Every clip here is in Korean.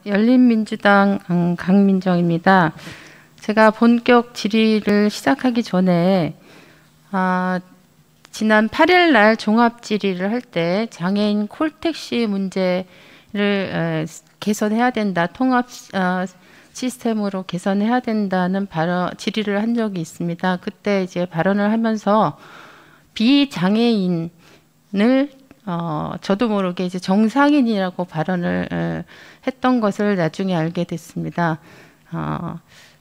열린민주당 강민정입니다. 제가 본격 질의를 시작하기 전에 지난 8일 날 종합 질의를 할 때 장애인 콜택시 문제를 개선해야 된다, 통합 시스템으로 개선해야 된다는 질의를 한 적이 있습니다. 그때 이제 발언을 하면서 비장애인을 저도 모르게 이제 정상인이라고 발언을 했던 것을 나중에 알게 됐습니다.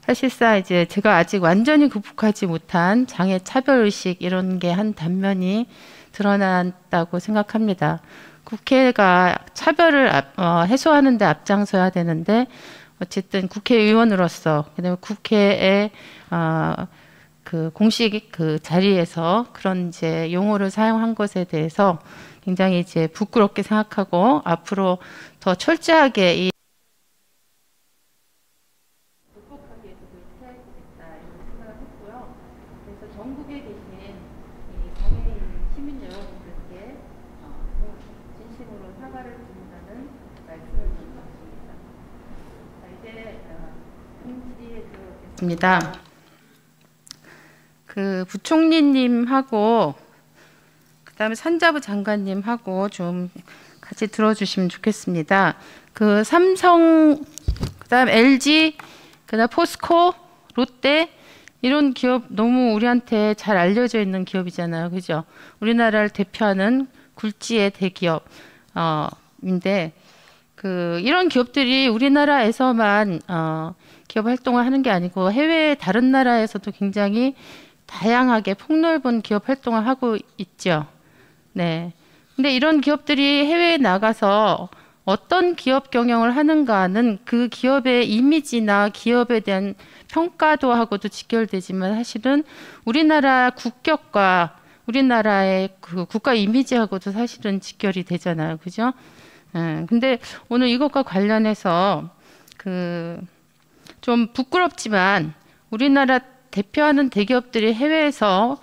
사실상 이제 제가 아직 완전히 극복하지 못한 장애 차별 의식 이런 게 한 단면이 드러났다고 생각합니다. 국회가 차별을 해소하는 데 앞장서야 되는데 어쨌든 국회의원으로서 그다음에 국회의 그 공식 그 자리에서 그런 이제 용어를 사용한 것에 대해서 굉장히 이제 부끄럽게 생각하고 앞으로 더 철저하게 이 극복하기 위해서 노력해야겠다 이런 생각을 했고요. 그래서 전국에 계신 이 장애인 시민 여러분들께 진심으로 사과를 드린다는 말씀을 드리겠습니다. 이제 질의에 들어오겠습니다. 그 부총리님하고 그다음에 산자부 장관님하고 좀 같이 들어주시면 좋겠습니다. 그 삼성, 그다음 LG, 그다음 포스코, 롯데 이런 기업 너무 우리한테 잘 알려져 있는 기업이잖아요, 그죠? 우리나라를 대표하는 굴지의 대기업 인데 그 이런 기업들이 우리나라에서만 기업 활동을 하는 게 아니고 해외 다른 나라에서도 굉장히 다양하게 폭넓은 기업 활동을 하고 있죠. 네. 근데 이런 기업들이 해외에 나가서 어떤 기업 경영을 하는가는 그 기업의 이미지나 기업에 대한 평가도 하고도 직결되지만 사실은 우리나라 국격과 우리나라의 그 국가 이미지하고도 사실은 직결이 되잖아요. 그죠? 근데 오늘 이것과 관련해서 그 좀 부끄럽지만 우리나라 대표하는 대기업들이 해외에서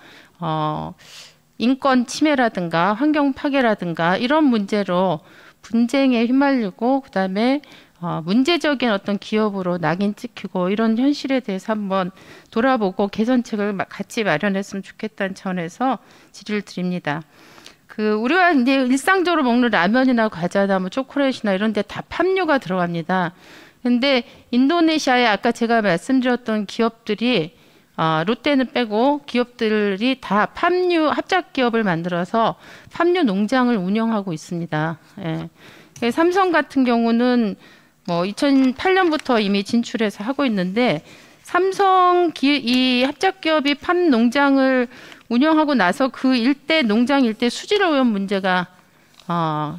인권 침해라든가 환경 파괴라든가 이런 문제로 분쟁에 휘말리고 그다음에 문제적인 어떤 기업으로 낙인 찍히고 이런 현실에 대해서 한번 돌아보고 개선책을 같이 마련했으면 좋겠다는 차원에서 질의를 드립니다. 그 우리가 이제 일상적으로 먹는 라면이나 과자나 뭐 초콜릿이나 이런 데 다 팜유가 들어갑니다. 근데 인도네시아에 아까 제가 말씀드렸던 기업들이 롯데는 빼고 기업들이 다 팜유 합작 기업을 만들어서 팜유 농장을 운영하고 있습니다. 예. 삼성 같은 경우는 뭐 2008년부터 이미 진출해서 하고 있는데 삼성 이 합작 기업이 팜 농장을 운영하고 나서 그 일대 농장 일대 수질 오염 문제가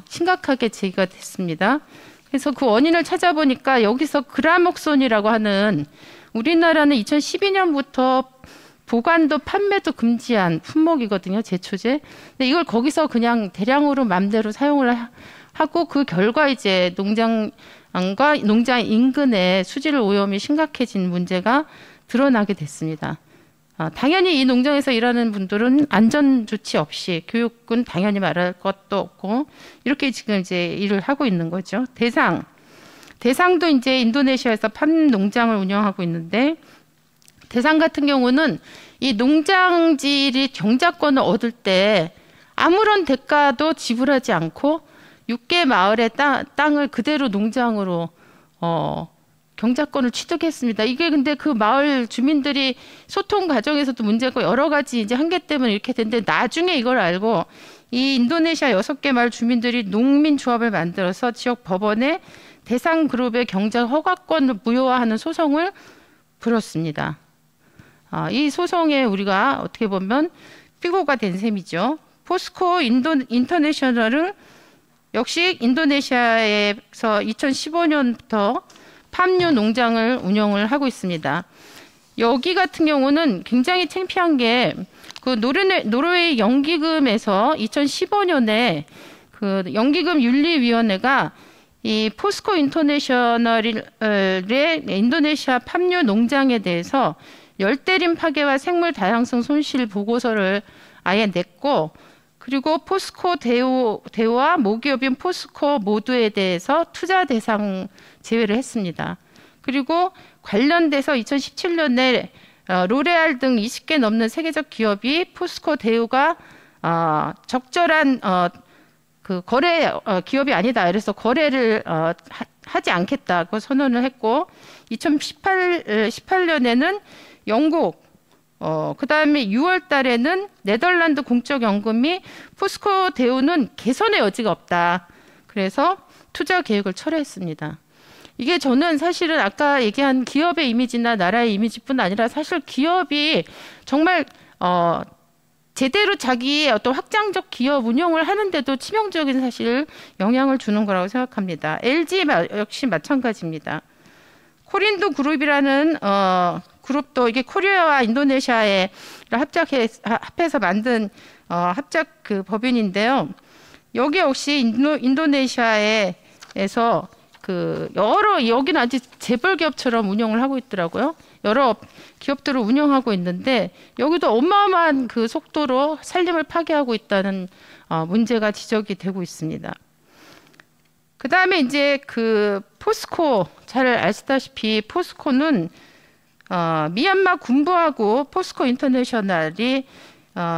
심각하게 제기가 됐습니다. 그래서 그 원인을 찾아보니까 여기서 그라목손이라고 하는 우리나라는 2012년부터 보관도 판매도 금지한 품목이거든요. 제초제. 근데 이걸 거기서 그냥 대량으로 맘대로 사용을 하고 그 결과 이제 농장과 농장 인근에 수질 오염이 심각해진 문제가 드러나게 됐습니다. 당연히 이 농장에서 일하는 분들은 안전 조치 없이 교육은 당연히 말할 것도 없고 이렇게 지금 이제 일을 하고 있는 거죠. 대상도 이제 인도네시아에서 팜 농장을 운영하고 있는데 대상 같은 경우는 이 농장질이 경작권을 얻을 때 아무런 대가도 지불하지 않고 6개 마을의 땅을 그대로 농장으로 경작권을 취득했습니다. 이게 근데 그 마을 주민들이 소통 과정에서도 문제고 여러 가지 이제 한계 때문에 이렇게 됐는데 나중에 이걸 알고 이 인도네시아 6개 마을 주민들이 농민조합을 만들어서 지역 법원에 대상 그룹의 경작 허가권을 무효화하는 소송을 불었습니다. 이 소송에 우리가 어떻게 보면 피고가 된 셈이죠. 포스코 인터내셔널은 역시 인도네시아에서 2015년부터 팜유 농장을 운영을 하고 있습니다. 여기 같은 경우는 굉장히 창피한 게 그 노르웨이 연기금에서 2015년에 그 연기금 윤리위원회가 이 포스코 인터내셔널의 인도네시아 팜유 농장에 대해서 열대림 파괴와 생물 다양성 손실 보고서를 아예 냈고 그리고 포스코 대우와 모기업인 포스코 모두에 대해서 투자 대상 제외를 했습니다. 그리고 관련돼서 2017년에 로레알 등 20개 넘는 세계적 기업이 포스코 대우가 적절한 그 거래 기업이 아니다. 그래서 거래를 하지 않겠다고 선언을 했고 2018년에는 영국 그다음에 6월 달에는 네덜란드 공적연금이 포스코 대우는 개선의 여지가 없다. 그래서 투자 계획을 철회했습니다. 이게 저는 사실은 아까 얘기한 기업의 이미지나 나라의 이미지뿐 아니라 사실 기업이 정말 제대로 자기의 어떤 확장적 기업 운영을 하는데도 치명적인 사실 영향을 주는 거라고 생각합니다. LG 역시 마찬가지입니다. 코린도 그룹이라는 그룹도 이게 코리아와 인도네시아에 합해서 만든 합작 그 법인인데요. 여기 역시 인도네시아에서 그 여기는 아직 재벌 기업처럼 운영을 하고 있더라고요. 여러 기업들을 운영하고 있는데 여기도 어마어마한 그 속도로 산림을 파괴하고 있다는 문제가 지적이 되고 있습니다. 그 다음에 이제 그 포스코 잘 아시다시피 포스코는 미얀마 군부하고 포스코 인터내셔널이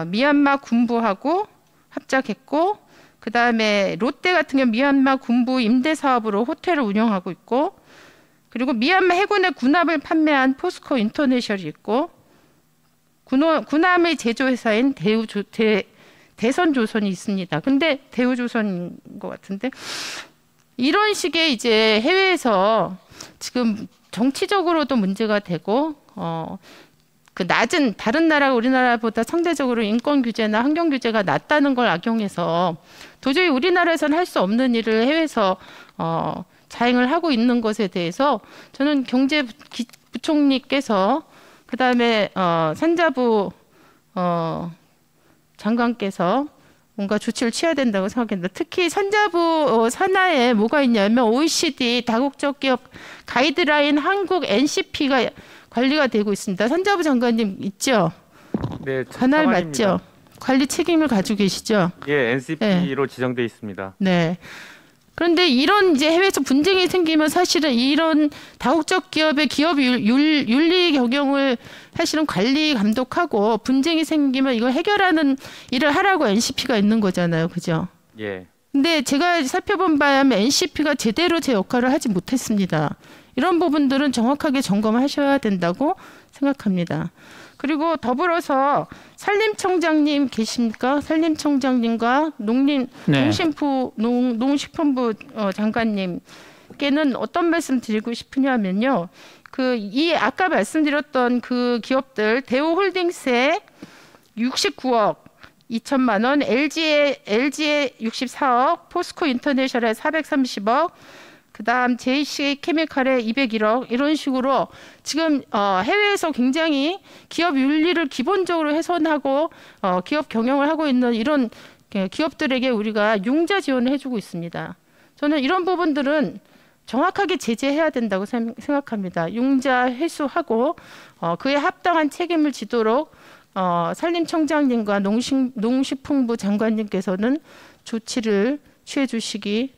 미얀마 군부하고 합작했고 그 다음에 롯데 같은 경우 미얀마 군부 임대 사업으로 호텔을 운영하고 있고 그리고 미얀마 해군의 군함을 판매한 포스코 인터내셔널이 있고 군함의 제조회사인 대선조선이 있습니다. 근데 대우조선인 것 같은데 이런 식의 이제 해외에서 지금 정치적으로도 문제가 되고 그 낮은 다른 나라 우리나라보다 상대적으로 인권 규제나 환경 규제가 낮다는 걸 악용해서 도저히 우리나라에서는 할 수 없는 일을 해외에서 자행을 하고 있는 것에 대해서 저는 경제부총리께서 그다음에 산자부 장관께서 뭔가 조치를 취해야 된다고 생각합니다. 특히 산자부 산하에 뭐가 있냐면 OECD 다국적 기업 가이드라인 한국 NCP가 관리가 되고 있습니다. 산자부 장관님 있죠? 네, 관할 맞죠? 관리 책임을 가지고 계시죠? 예, NCP로 지정돼 있습니다. 네. 그런데 이런 이제 해외에서 분쟁이 생기면 사실은 이런 다국적 기업의 기업 윤리 경영을 사실은 관리 감독하고 분쟁이 생기면 이걸 해결하는 일을 하라고 NCP가 있는 거잖아요. 그죠? 예. 근데 제가 살펴본 바에 하면 NCP가 제대로 제 역할을 하지 못했습니다. 이런 부분들은 정확하게 점검하셔야 된다고 생각합니다. 그리고 더불어서 산림청장님 계십니까? 산림청장님과 농식품부 장관님께는 어떤 말씀 드리고 싶으냐면요. 이 아까 말씀드렸던 그 기업들 대우홀딩스에 69억 2천만 원, LG에 64억, 포스코 인터내셔널에 430억, 그다음 JC케미칼에 201억 이런 식으로 지금 해외에서 굉장히 기업 윤리를 기본적으로 훼손하고 기업 경영을 하고 있는 이런 기업들에게 우리가 융자 지원을 해주고 있습니다. 저는 이런 부분들은 정확하게 제재해야 된다고 생각합니다. 융자 회수하고 그에 합당한 책임을 지도록 산림청장님과 농식품부 장관님께서는 조치를 취해 주시기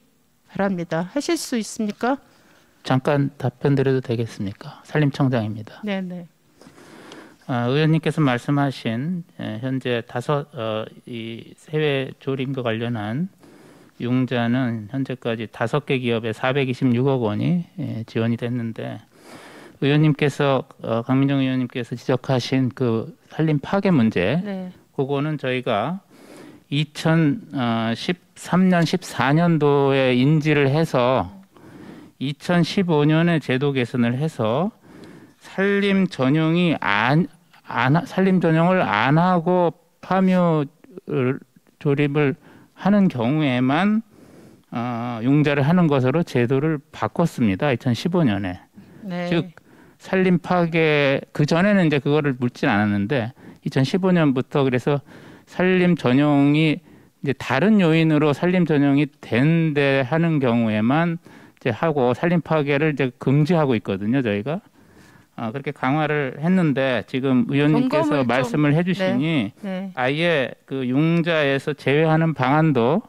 바랍니다. 하실 수 있습니까? 잠깐 답변 드려도 되겠습니까? 산림청장입니다. 네네. 의원님께서 말씀하신 현재 이 해외 조림과 관련한 융자는 현재까지 5개 기업에 426억 원이 지원이 됐는데 의원님께서 강민정 의원님께서 지적하신 그 산림 파괴 문제, 네. 그거는 저희가 2013년, 14년도에 인지를 해서 2015년에 제도 개선을 해서 산림 전용을 안 하고 파묘 조립을 하는 경우에만 융자를 하는 것으로 제도를 바꿨습니다. 2015년에. 네. 즉 산림 파괴 그 전에는 이제 그거를 묻진 않았는데 2015년부터 그래서 산림 전용이 이제 다른 요인으로 산림 전용이 된데 하는 경우에만 이제 하고 산림 파괴를 이제 금지하고 있거든요, 저희가. 그렇게 강화를 했는데 지금 의원님께서 점검을 좀- 말씀을 해주시니 네. 아예 그 융자에서 제외하는 방안도